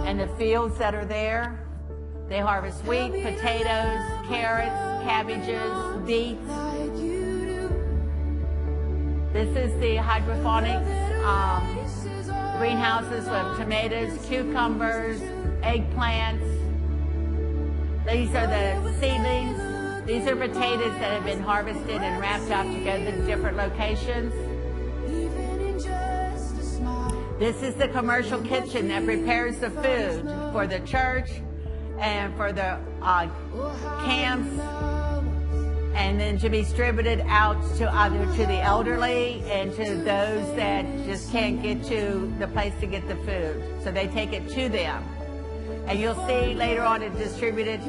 And the fields that are there. They harvest wheat, potatoes, carrots, cabbages, beets. This is the hydroponics greenhouses with tomatoes, cucumbers, eggplants. These are the seedlings. These are potatoes that have been harvested and wrapped up to go to different locations. This is the commercial kitchen that prepares the food for the church and for the camps, and then to be distributed out to either to the elderly and to those that just can't get to the place to get the food. So they take it to them. And you'll see later on it distributed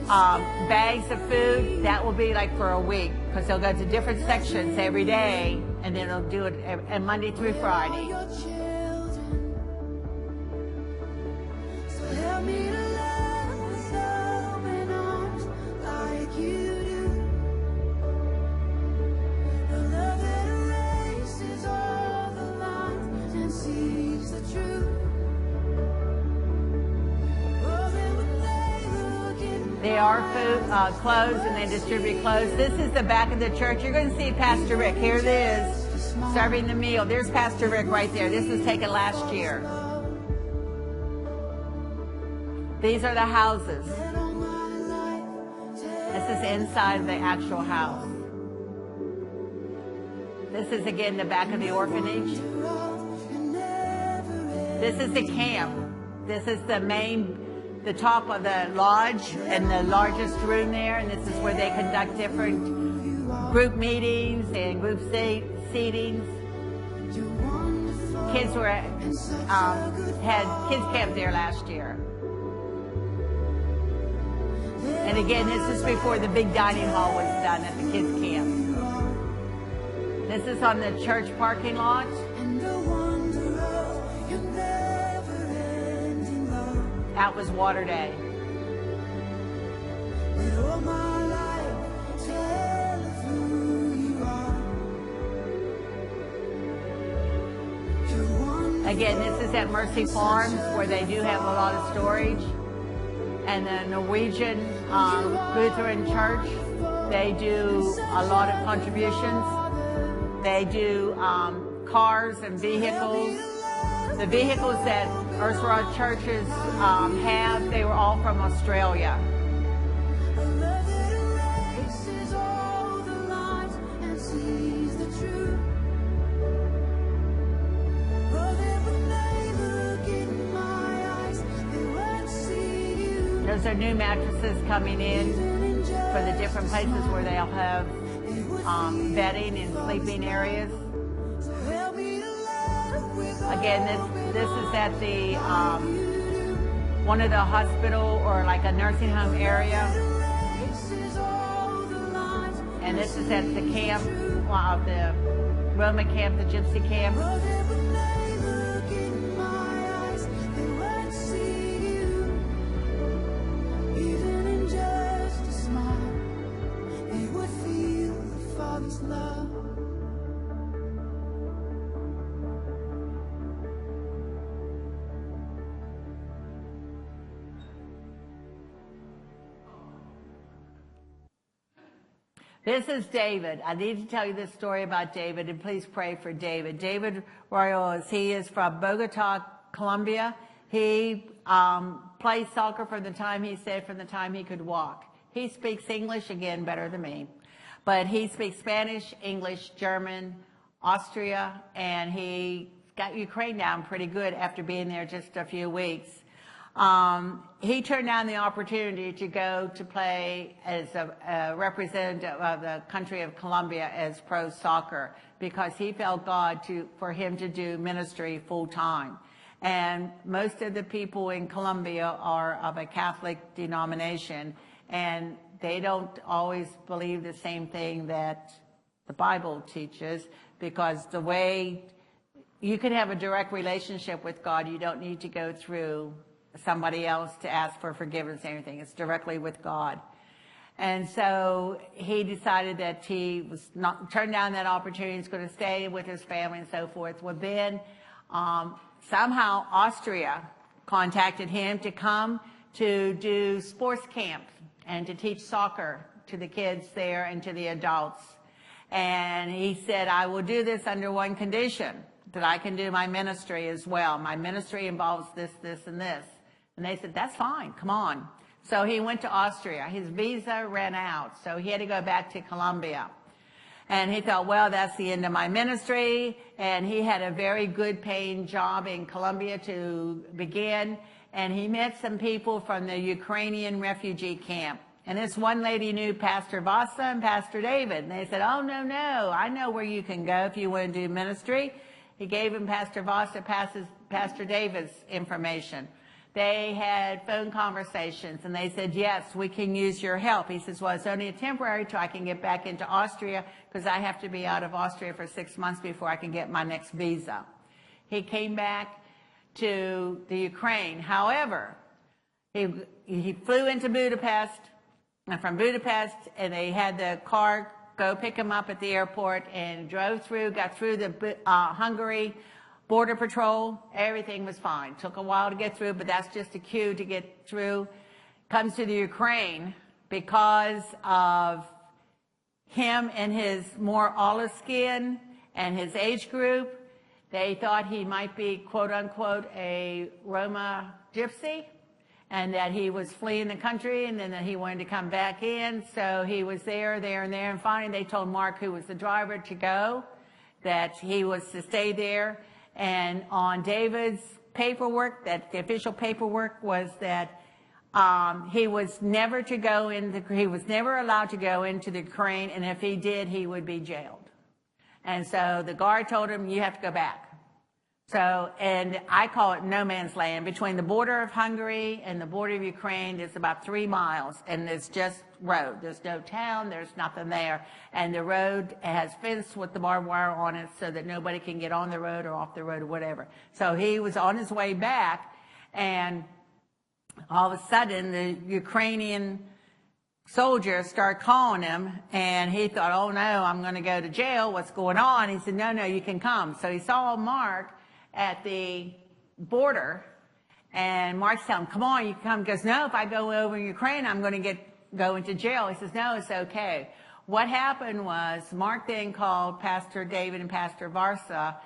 bags of food. That will be like for a week, because they'll go to different sections every day, and then they'll do it Monday through Friday. They are food, clothes, and they distribute clothes. This is the back of the church. You're going to see Pastor Rick. Here it is, serving the meal. There's Pastor Rick right there. This was taken last year. These are the houses. This is inside of the actual house. This is, again, the back of the orphanage. This is the camp. This is the top of the lodge and the largest room there, and this is where they conduct different group meetings and group seatings. Kids had kids camp there last year. And again, this is before the big dining hall was done at the kids camp. This is on the church parking lot. That was Water Day. Again, this is at Mercy Farms, where they do have a lot of storage. And the Norwegian Lutheran Church, they do a lot of contributions. They do cars and vehicles. The vehicles that Earth churches have, they were all from Australia. Those are new mattresses coming in for the different places where they'll have bedding and sleeping areas. Again, this is at the one of the hospital or like a nursing home area, and this is at the camp, the Roma camp, the Gypsy camp. This is David. I need to tell you this story about David, and please pray for David. David Royal, he is from Bogota, Colombia. He plays soccer from the time he could walk. He speaks English, again, better than me. But he speaks Spanish, English, German, Austria, and he got Ukraine down pretty good after being there just a few weeks. He turned down the opportunity to go to play as a representative of the country of Colombia as pro soccer, because he felt God for him to do ministry full time. And most of the people in Colombia are of a Catholic denomination, and they don't always believe the same thing that the Bible teaches, because the way you can have a direct relationship with God, you don't need to go through somebody else to ask for forgiveness or anything. It's directly with God. And so he decided that he was not turned down that opportunity. He's going to stay with his family and so forth. Well, then somehow Austria contacted him to come to do sports camp and to teach soccer to the kids there and to the adults. And he said, I will do this under one condition, that I can do my ministry as well. My ministry involves this, this, and this. And they said, that's fine, come on. So he went to Austria. His visa ran out, so he had to go back to Colombia. And he thought, well, that's the end of my ministry. And he had a very good paying job in Colombia to begin. And he met some people from the Ukrainian refugee camp. And this one lady knew Pastor Vasa and Pastor David. And they said, oh, no, no, I know where you can go if you want to do ministry. He gave him Pastor Vasa, Pastor David's information. They had phone conversations, and they said, yes, we can use your help. He says, well, it's only a temporary till I can get back into Austria, because I have to be out of Austria for 6 months before I can get my next visa. He came back to the Ukraine. However, he flew into Budapest, and from Budapest, and they had the car go pick him up at the airport, and drove through, got through the Hungary Border Patrol. Everything was fine. Took a while to get through, but that's just a cue to get through. Comes to the Ukraine because of him and his more olive skin and his age group. They thought he might be, quote unquote, a Roma gypsy, and that he was fleeing the country, and then that he wanted to come back in. So he was there, and finally they told Mark, who was the driver, to go, that he was to stay there. And on David's paperwork, that the official paperwork was that he was never allowed to go into the Ukraine, and if he did, he would be jailed. And so the guard told him, you have to go back. So, and I call it no man's land. Between the border of Hungary and the border of Ukraine, there's about 3 miles, and it's just road. There's no town, there's nothing there. And the road has fence with the barbed wire on it so that nobody can get on the road or off the road or whatever. So he was on his way back, and all of a sudden the Ukrainian soldiers started calling him, and he thought, oh no, I'm going to go to jail. What's going on? He said, no, no, you can come. So he saw Mark at the border, and Mark's telling him, come on, you can come. He goes, no, if I go over in Ukraine, I'm going to go into jail. He says, no, it's okay. What happened was Mark then called Pastor David and Pastor Varsa.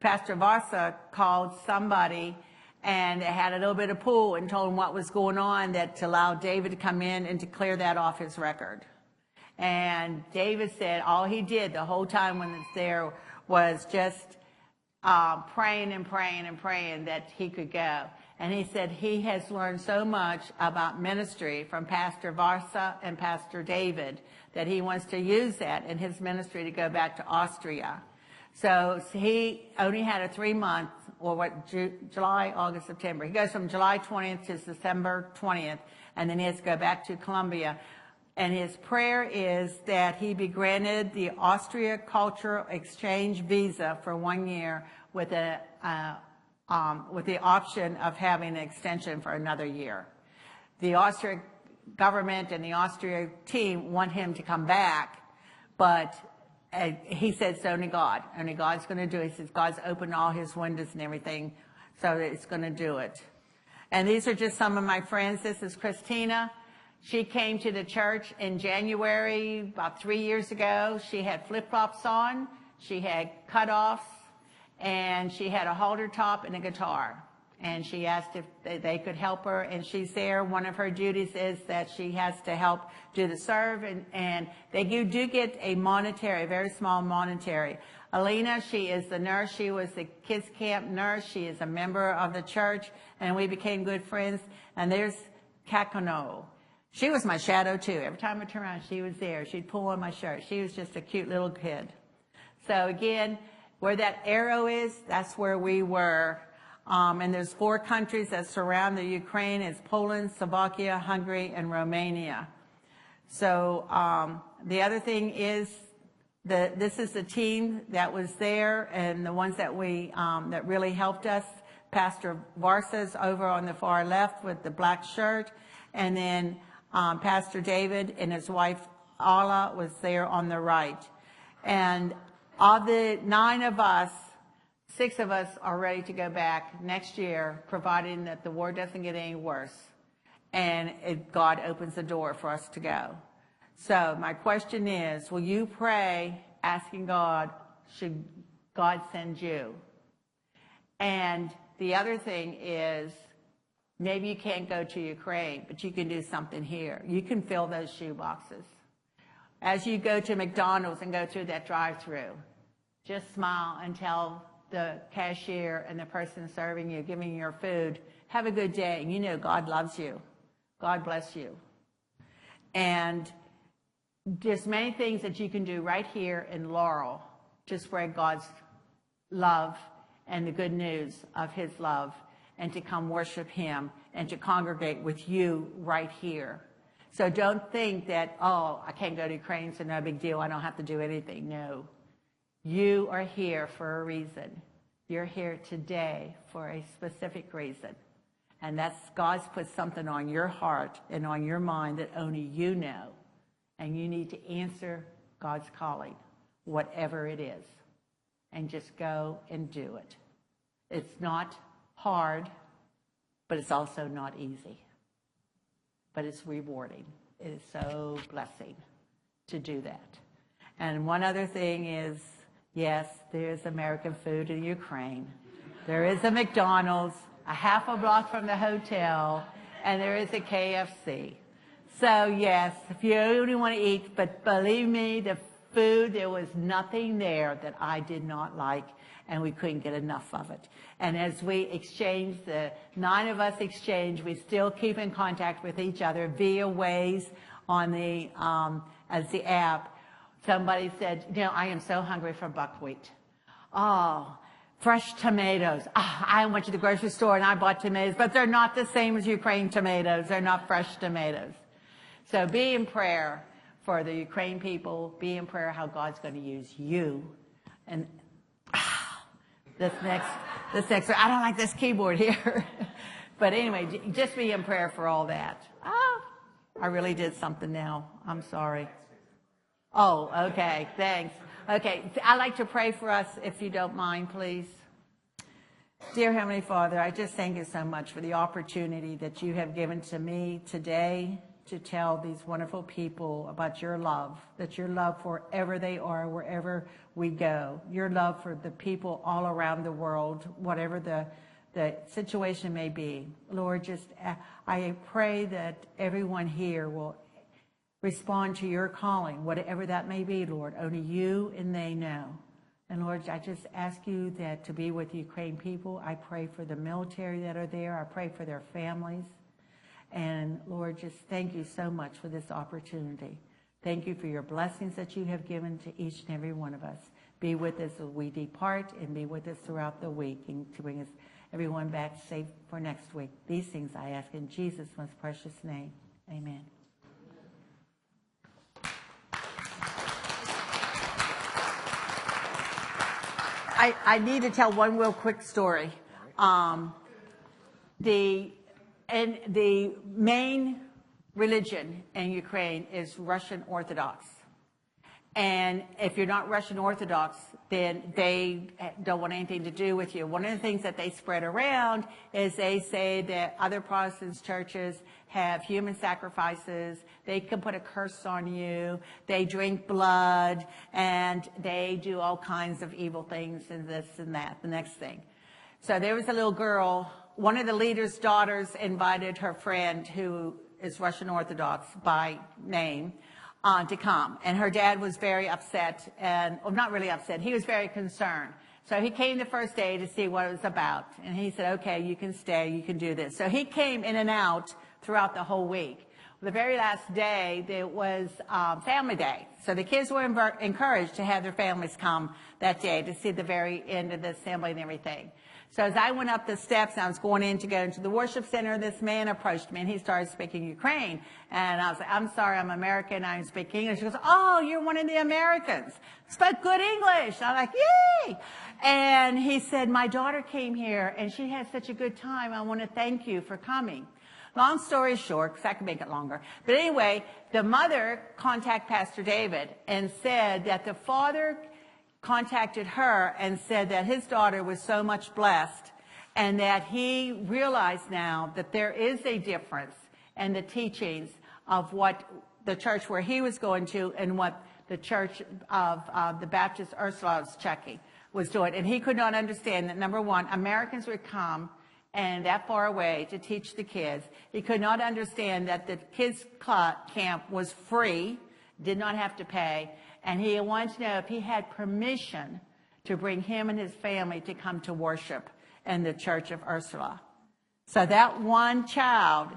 Pastor Varsa called somebody, and they had a little bit of pull, and told him what was going on, that to allow David to come in and to clear that off his record. And David said all he did the whole time when it's there was just praying and praying and praying that he could go. And he said he has learned so much about ministry from Pastor Varsa and Pastor David that he wants to use that in his ministry to go back to Austria. So he only had a 3-month, or July, August, September. He goes from July 20th to December 20th, and then he has to go back to Colombia. And his prayer is that he be granted the Austria Cultural Exchange visa for 1 year with the option of having an extension for another year. The Austrian government and the Austria team want him to come back, but he said it's only God. Only God's going to do it. He says God's opened all his windows and everything, so that it's going to do it. And these are just some of my friends. This is Christina. She came to the church in January about 3 years ago. She had flip-flops on, she had cutoffs, and she had a halter top and a guitar. And she asked if they could help her, and she's there. One of her duties is that she has to help do the serve, and they do get a monetary, very small monetary. Alina, she is the nurse. She was the kids camp nurse. She is a member of the church, and we became good friends. And there's Kakano. She was my shadow too. Every time I turned around, she was there. She'd pull on my shirt. She was just a cute little kid. So again, where that arrow is, that's where we were. And there's 4 countries that surround the Ukraine. It's Poland, Slovakia, Hungary, and Romania. So the other thing is This is the team that was there, and the ones that that really helped us. Pastor Varsa's over on the far left with the black shirt, and then Pastor David and his wife Ala was there on the right. And of the 9 of us, 6 of us are ready to go back next year, providing that the war doesn't get any worse, and God opens the door for us to go. So my question is, will you pray asking God, should God send you? And the other thing is, maybe you can't go to Ukraine, but you can do something here. You can fill those shoe boxes. As you go to McDonald's and go through that drive-through, just smile and tell the cashier and the person serving you, giving you your food, have a good day. And you know God loves you. God bless you. And there's many things that you can do right here in Laurel to spread God's love and the good news of his love, and to come worship him and to congregate with you right here. So don't think that, oh, I can't go to Ukraine, so no big deal. I don't have to do anything. No. You are here for a reason. You're here today for a specific reason. And that's God's put something on your heart and on your mind that only you know. And you need to answer God's calling, whatever it is. And just go and do it. It's not hard, but it's also not easy. But it's rewarding. It is so blessing to do that. And one other thing is, yes, there's American food in Ukraine. There is a McDonald's a half a block from the hotel, and there is a KFC. So yes, if you only want to eat, but believe me, the food, there was nothing there that I did not like, and we couldn't get enough of it. And as we exchanged, the 9 of us exchanged, we still keep in contact with each other via Waze on the, as the app. Somebody said, you know, I am so hungry for buckwheat. Oh, fresh tomatoes. I went to the grocery store and I bought tomatoes, but they're not the same as Ukraine tomatoes. They're not fresh tomatoes. So be in prayer for the Ukraine people. Be in prayer how God's going to use you. And this next, I don't like this keyboard here. But anyway, just be in prayer for all that. I really did something now. I'm sorry. Oh, okay. Thanks. Okay. I'd like to pray for us, if you don't mind, please. Dear Heavenly Father, I just thank you so much for the opportunity that you have given to me today to tell these wonderful people about your love, that your love wherever they are, wherever we go, your love for the people all around the world, whatever the situation may be. Lord, just I pray that everyone here will respond to your calling, whatever that may be, Lord. Only you and they know. And Lord, I just ask you that to be with the Ukraine people. I pray for the military that are there. I pray for their families. And Lord, just thank you so much for this opportunity. Thank you for your blessings that you have given to each and every one of us. Be with us as we depart, and be with us throughout the week, and to bring us everyone back safe for next week. These things I ask in Jesus' most precious name. Amen. I need to tell one real quick story. The main religion in Ukraine is Russian Orthodox. And if you're not Russian Orthodox, then they don't want anything to do with you. One of the things that they spread around is they say that other Protestant churches have human sacrifices. They can put a curse on you. They drink blood, and they do all kinds of evil things and this and that, the next thing. So there was a little girl. One of the leader's daughters invited her friend, who is Russian Orthodox by name, to come. And her dad was very upset, and well, not really upset. He was very concerned. So he came the first day to see what it was about. And he said, okay, you can stay, you can do this. So he came in and out throughout the whole week. the very last day, there was family day. So the kids were encouraged to have their families come that day to see the very end of the assembly and everything. So as I went up the steps and I was going in to go into the worship center, this man approached me and he started speaking Ukraine. And I was like, I'm sorry, I'm American, I don't speak English. He goes, oh, you're one of the Americans. Spoke good English. I'm like, yay! And he said, my daughter came here and she had such a good time. I want to thank you for coming. Long story short, because I can make it longer. But anyway, the mother contacted Pastor David and said that the father contacted her and said that his daughter was so much blessed and that he realized now that there is a difference in the teachings of what the church where he was going to and what the church of the Baptist Ursula's Chucky was doing. And he could not understand that, number one, Americans would come and that far away to teach the kids. He could not understand that the kids' camp was free, did not have to pay, and he wanted to know if he had permission to bring him and his family to come to worship in the Church of Ursula. So that one child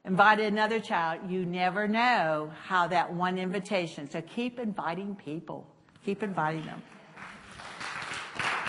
invited another child. You never know how that one invitation. So keep inviting people. Keep inviting them.